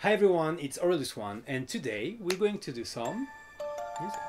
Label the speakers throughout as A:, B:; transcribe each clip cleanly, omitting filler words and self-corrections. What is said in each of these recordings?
A: Hi everyone, it's Orelus one, and today we're going to do some music.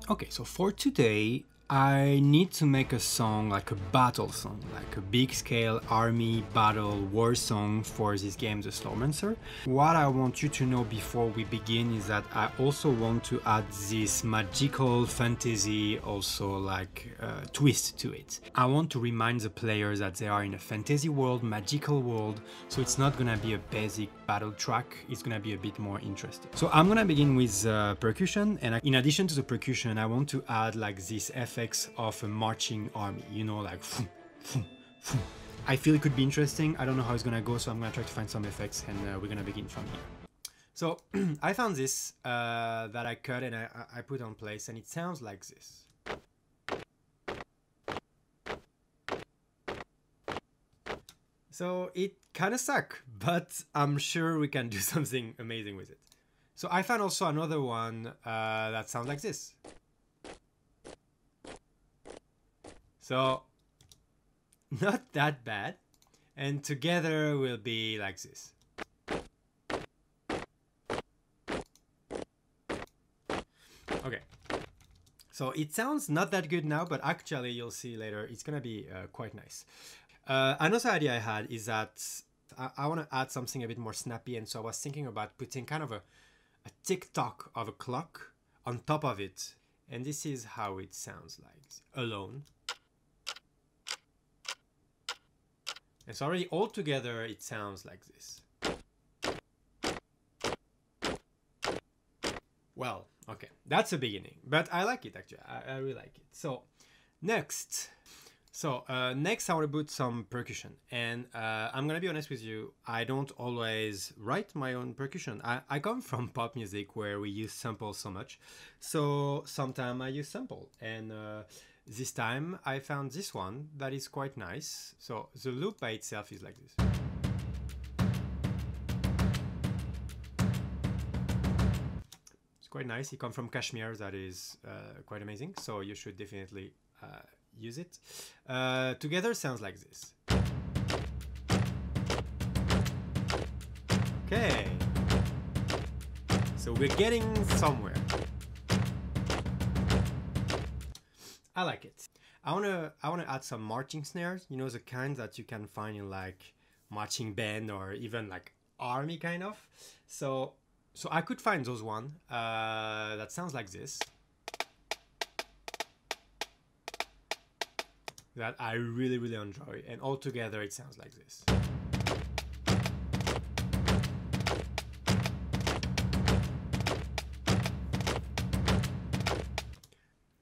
A: Okay, so for today I need to make a song, like a battle song, like a big scale army battle war song for this game, the Slormancer. What I want you to know before we begin is that I also want to add this magical fantasy, also like twist to it. I want to remind the players that they are in a fantasy world, magical world, so it's not gonna be a basic battle track, it's gonna be a bit more interesting. So I'm gonna begin with percussion, and in addition to the percussion, I want to add like this effects of a marching army, you know, like I feel it could be interesting. I don't know how it's gonna go, so I'm gonna try to find some effects, and we're gonna begin from here. So I found this that I cut and I put on place, and it sounds like this. So it kind of sucks, but I'm sure we can do something amazing with it. So I found also another one that sounds like this. So not that bad, and together will be like this. Okay, so it sounds not that good now, but actually you'll see later it's gonna be quite nice. Another idea I had is that I want to add something a bit more snappy, and so I was thinking about putting kind of a tick-tock of a clock on top of it, and this is how it sounds like alone. And so already all together it sounds like this. Well, okay, that's a beginning, but I like it actually. I really like it. So next I want to put some percussion, and I'm gonna be honest with you, I don't always write my own percussion. I come from pop music where we use samples so much, so sometimes I use sample, and this time I found this one that is quite nice. So the loop by itself is like this. It's quite nice. It comes from Kashmir, that is quite amazing, so you should definitely use it. Together sounds like this. Okay, so we're getting somewhere. I like it. I wanna add some marching snares, you know, the kind that you can find in like marching band or even like army kind of. So I could find those one that sounds like this, that I really enjoy, and all together it sounds like this.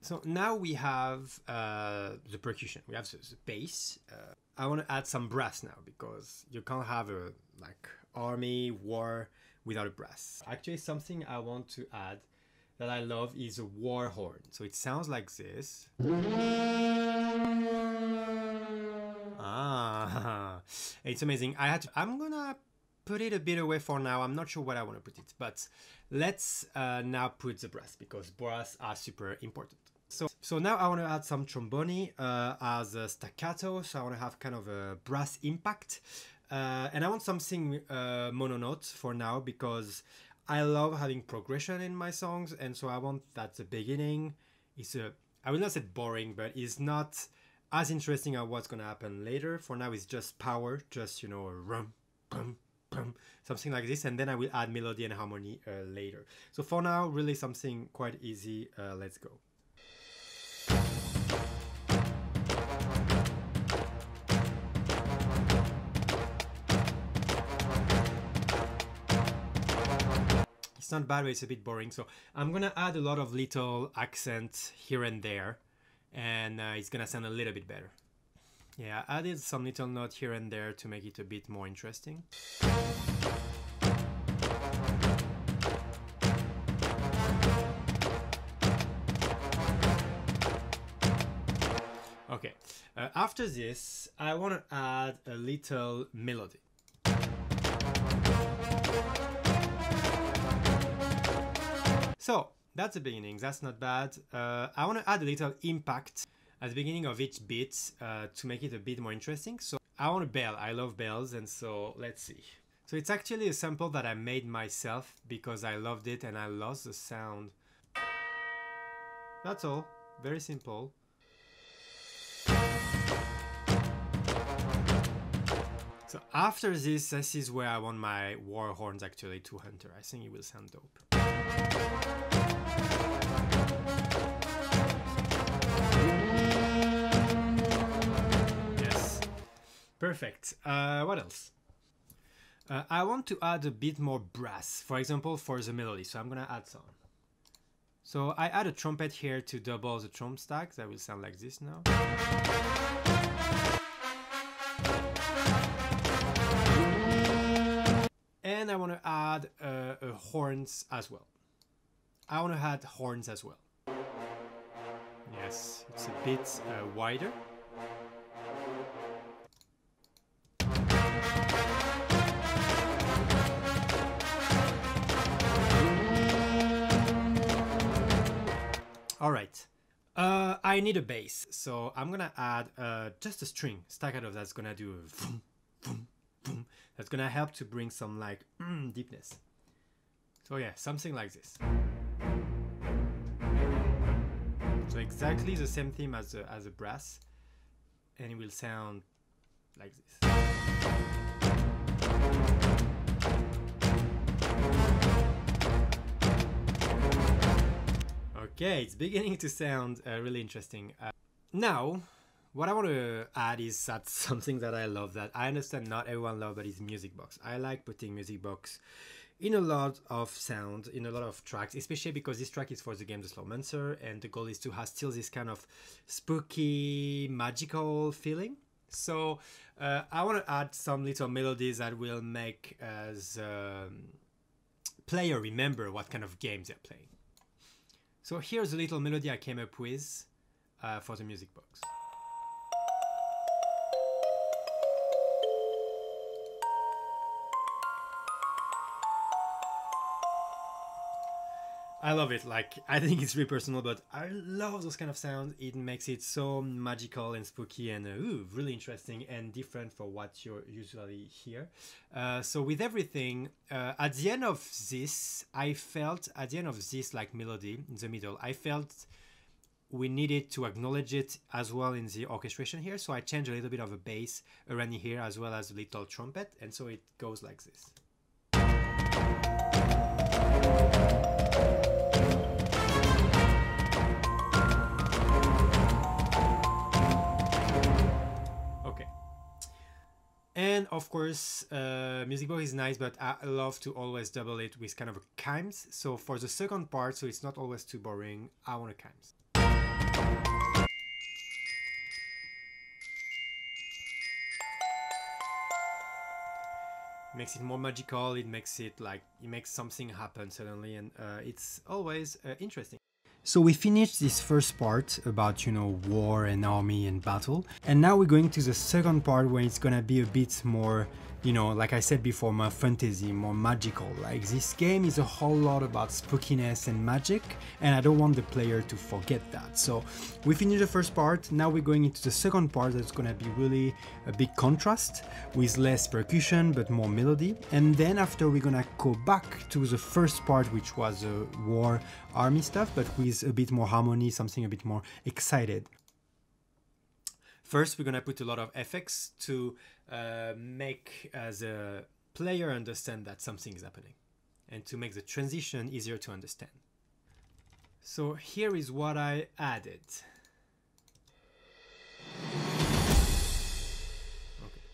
A: So now we have the percussion, we have the bass. I want to add some brass now, because you can't have a like army war without a brass. Actually, something I want to add that I love is a war horn. So it sounds like this. Ah, it's amazing. I'm gonna put it a bit away for now. I'm not sure what I want to put it, but let's now put the brass, because brass are super important. So now I want to add some trombone as a staccato, so I want to have kind of a brass impact. And I want something mononote for now, because I love having progression in my songs, and so I want that the beginning is I will not say boring, but it's not as interesting as what's gonna happen later. For now it's just power, just, you know, a rum, bum, bum, something like this, and then I will add melody and harmony later. So for now, really something quite easy. Let's go. It's not bad, but it's a bit boring, so I'm gonna add a lot of little accents here and there, and it's gonna sound a little bit better. Yeah, I added some little note here and there to make it a bit more interesting. Okay, after this, I want to add a little melody. So that's the beginning, that's not bad. I want to add a little impact at the beginning of each beat to make it a bit more interesting. So I want a bell. I love bells, and so let's see. So it's actually a sample that I made myself because I loved it and I lost the sound. That's all. Very simple. So after this is where I want my war horns actually to enter. I think it will sound dope. Yes. Perfect. What else? I want to add a bit more brass, for example, for the melody. So I'm gonna add some. So I add a trumpet here to double the trump stack. That will sound like this now. And I want to add horns as well. I want to add horns as well. Yes, it's a bit wider. All right. I need a bass, so I'm gonna add just a string staccato that's gonna do a boom, boom, boom. That's gonna help to bring some like deepness. So yeah, something like this. So exactly the same theme as a brass, and it will sound like this. Okay, it's beginning to sound really interesting. Now, what I want to add is that something that I love, that I understand not everyone loves, but is music box. I like putting music box in a lot of sound, in a lot of tracks, especially because this track is for the game The Slormancer, and the goal is to have still this kind of spooky, magical feeling. So I want to add some little melodies that will make the player remember what kind of games they're playing. So here's a little melody I came up with for the music box. I love it. Like, I think it's really personal, but I love those kind of sounds. It makes it so magical and spooky and really interesting and different for what you usually hear. So with everything, at the end of this, like melody in the middle, I felt we needed to acknowledge it as well in the orchestration here. So I changed a little bit of a bass around here as well as a little trumpet. And so it goes like this. And of course, music box is nice, but I love to always double it with kind of a chimes. So for the second part, so it's not always too boring, I want a chimes. Makes it more magical, it makes something happen suddenly, and it's always interesting. So we finished this first part about, war and army and battle. And now we're going to the second part where it's gonna be a bit more, like I said before, more fantasy, more magical. Like, this game is a whole lot about spookiness and magic, and I don't want the player to forget that. So we finished the first part. Now we're going into the second part that's gonna be really a big contrast with less percussion but more melody. And then after we're gonna go back to the first part, which was war army stuff, but with a bit more harmony, something a bit more excited. First, we're gonna put a lot of effects to make the player understand that something is happening and to make the transition easier to understand. So here is what I added. Okay.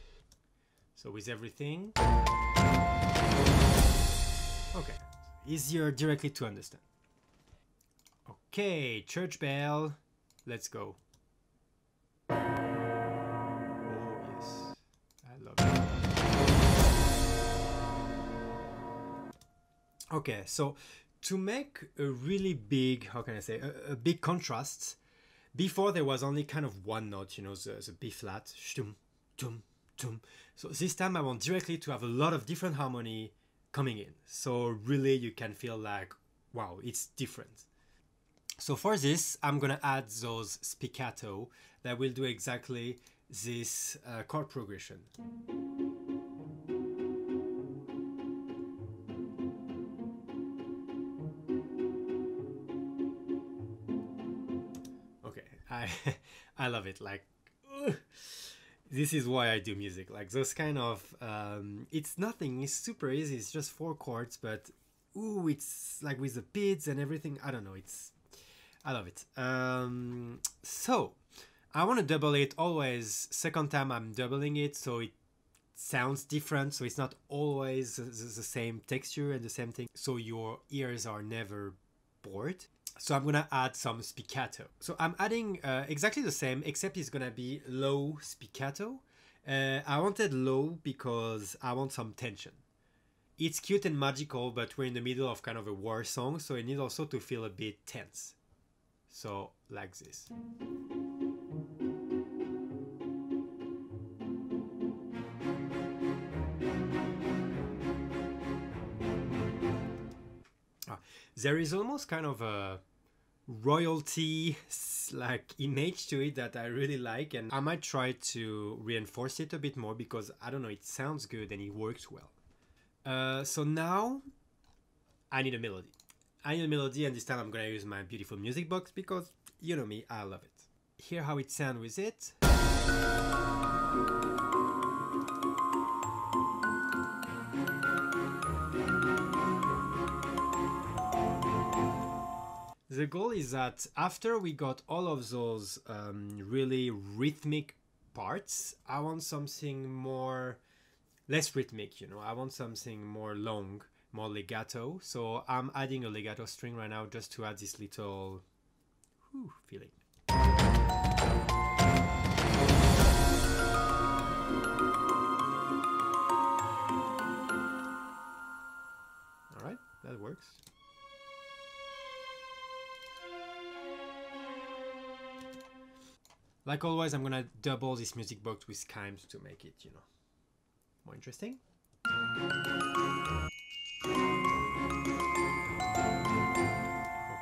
A: So with everything, okay, easier directly to understand. Okay, church bell, let's go. Oh yes, I love it. Okay, so to make a really big, how can I say, a big contrast, before there was only kind of one note, the B flat, shtum, tum, tum. So this time I want directly to have a lot of different harmony coming in. So really you can feel like, wow, it's different. So for this, I'm gonna add those spicatto that will do exactly this chord progression. Okay, I love it. Like, this is why I do music. Like those kind of, it's nothing. It's super easy. It's just 4 chords, but ooh, it's like with the beats and everything. I don't know. I love it. So I want to double it always. Second time I'm doubling it, so it sounds different. So it's not always the same texture and the same thing. So your ears are never bored. So I'm gonna add some spicatto. So I'm adding exactly the same, except it's gonna be low spicatto. I wanted low because I want some tension. It's cute and magical, but we're in the middle of kind of a war song, so it needs also to feel a bit tense. So like this. There is almost kind of a royalty like image to it that I really like, and I might try to reinforce it a bit more because I don't know, it sounds good and it works well. So now I need a melody. And this time I'm gonna use my beautiful music box because you know me, I love it. Hear how it sounds with it. The goal is that after we got all of those really rhythmic parts, I want something more, less rhythmic, you know. I want something more long, more legato. So I'm adding a legato string right now just to add this little feeling. All right, that works. Like always, I'm gonna double this music box with chimes to make it, you know, more interesting.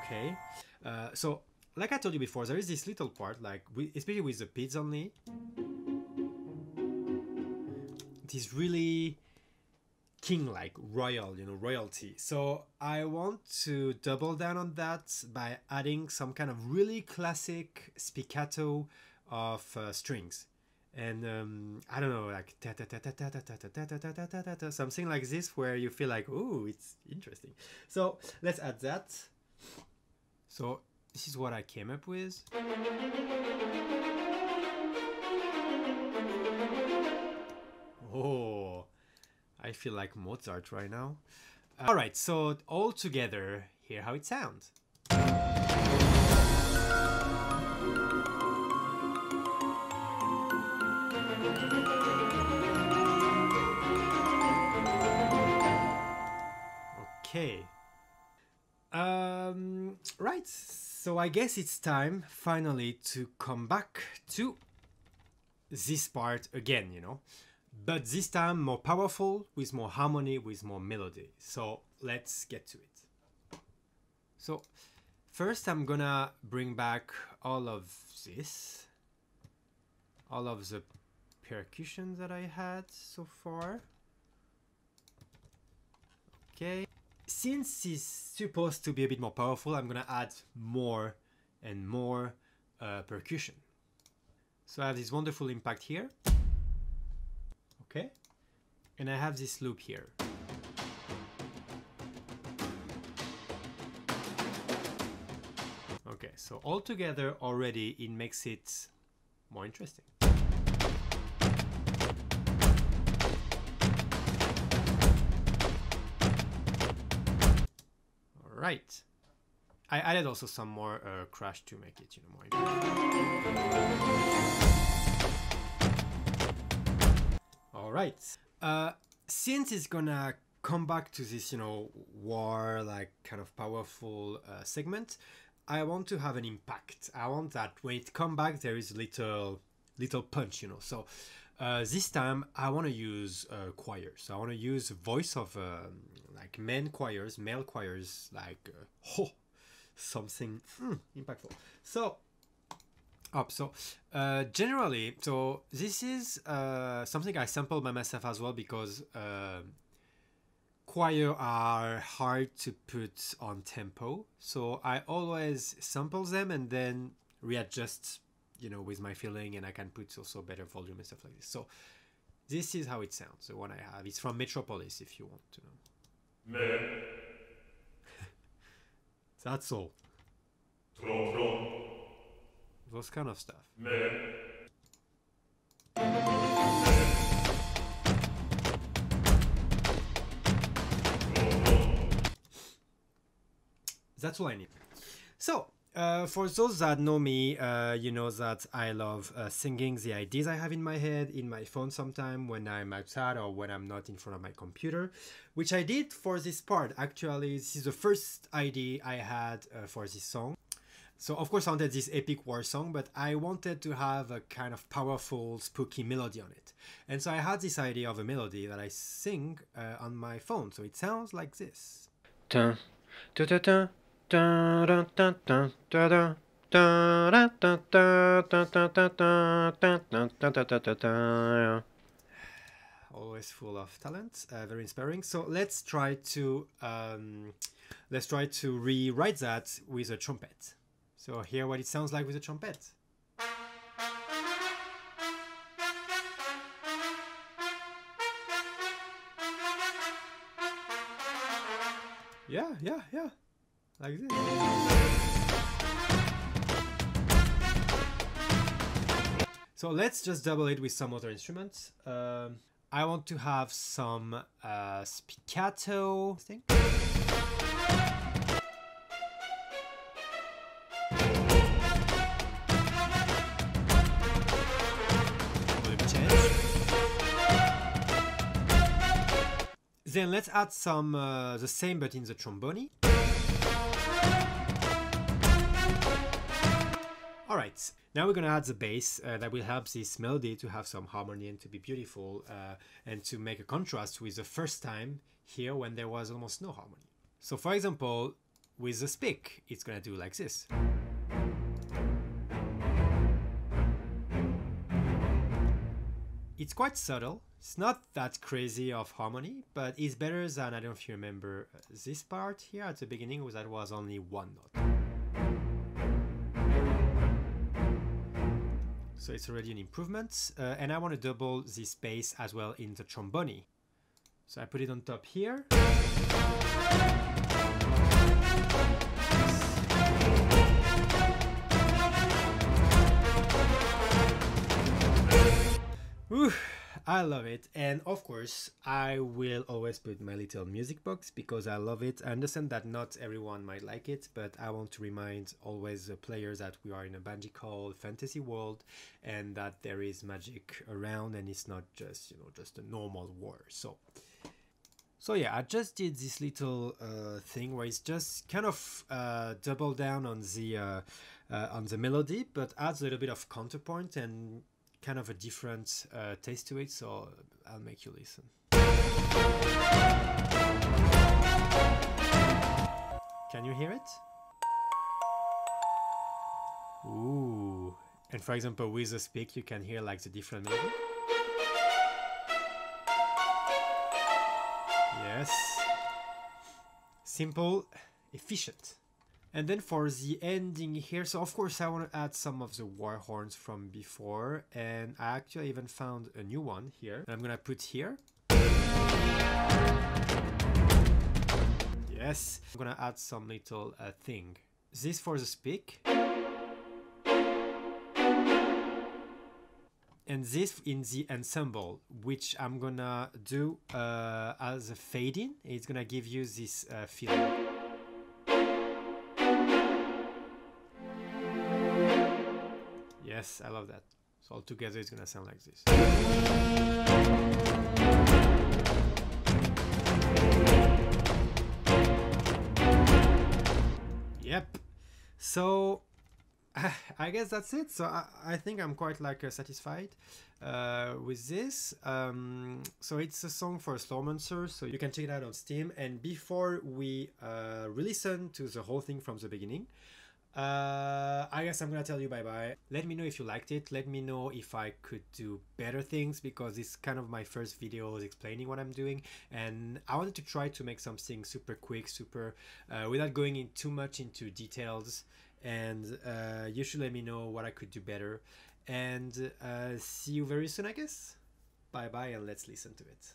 A: Okay, so like I told you before, there is this little part, like especially with the beats only. It is really king-like, royal, you know, royalty. So I want to double down on that by adding some kind of really classic spicatto of strings, and I don't know, like something like this, where you feel like, oh, it's interesting. So let's add that. So this is what I came up with. Oh, I feel like Mozart right now. All right, so all together, hear how it sounds. Okay. Right, so I guess it's time finally to come back to this part again, you know, but this time more powerful, with more harmony, with more melody. So let's get to it. So first I'm gonna bring back all of this, all of the percussion that I had so far. Okay. Since it's supposed to be a bit more powerful, I'm gonna add more and more percussion. So I have this wonderful impact here. Okay. And I have this loop here. Okay, so all together already it makes it more interesting. Right. I added also some more crash to make it, you know, more interesting. All right. Since it's gonna come back to this, you know, war, like kind of powerful segment, I want to have an impact. I want that when it come back, there is little punch, you know. So this time I want to use choirs. I want to use voice of like male choirs, like ho. something impactful. So, generally, so this is something I sampled by myself as well, because choir are hard to put on tempo. So I always sample them and then readjust, you know, with my feeling, and I can put also better volume and stuff like this. So this is how it sounds. The one I have, it's from Metropolis, if you want to know. That's all. Those kind of stuff. That's all I need. So, for those that know me, you know that I love singing the ideas I have in my head, in my phone sometime when I'm outside or when I'm not in front of my computer, which I did for this part. Actually, this is the first idea I had for this song. So of course I wanted this epic war song, but I wanted to have a kind of powerful, spooky melody on it. And so I had this idea of a melody that I sing on my phone. So it sounds like this. Dun, dun, dun, dun. Always full of talent, very inspiring. So let's try to rewrite that with a trumpet. So hear what it sounds like with a trumpet. Yeah, like this. So let's just double it with some other instruments. I want to have some spicatto thing. Then let's add some the same but in the trombone. Alright, now we're gonna add the bass that will help this melody to have some harmony and to be beautiful and to make a contrast with the first time here when there was almost no harmony. So for example, with the spic, it's gonna do like this. It's quite subtle. It's not that crazy of harmony, but it's better than, I don't know if you remember this part here at the beginning, that was only one note. So it's already an improvement. And I want to double this bass as well in the trombone. So I put it on top here. Ooh, I love it. And of course, I will always put my little music box because I love it. I understand that not everyone might like it, but I want to remind always the players that we are in a magical fantasy world and that there is magic around and it's not just, you know, just a normal war. So yeah, I just did this little thing where it's just kind of double down on the melody, but adds a little bit of counterpoint and kind of a different taste to it, so I'll make you listen. Can you hear it? Ooh. And for example, with the spic, you can hear like the different melody. Yes. Simple, efficient. And then for the ending here, so of course I want to add some of the war horns from before, and I actually even found a new one here that I'm gonna put here. Yes, I'm gonna add some little thing. This for the spic. And this in the ensemble, which I'm gonna do as a fade in. It's gonna give you this feeling. Yes, I love that. So all together it's gonna sound like this. Yep. So I guess that's it. So I think I'm quite like satisfied with this. So it's a song for Slormancer, so you can check it out on Steam. And before we re-listen to the whole thing from the beginning, I guess I'm gonna tell you bye bye. Let me know if you liked it. Let me know if I could do better things, because it's kind of my first video explaining what I'm doing, and I wanted to try to make something super quick, super without going in too much into details. And you should let me know what I could do better. And see you very soon, I guess. Bye bye, and let's listen to it.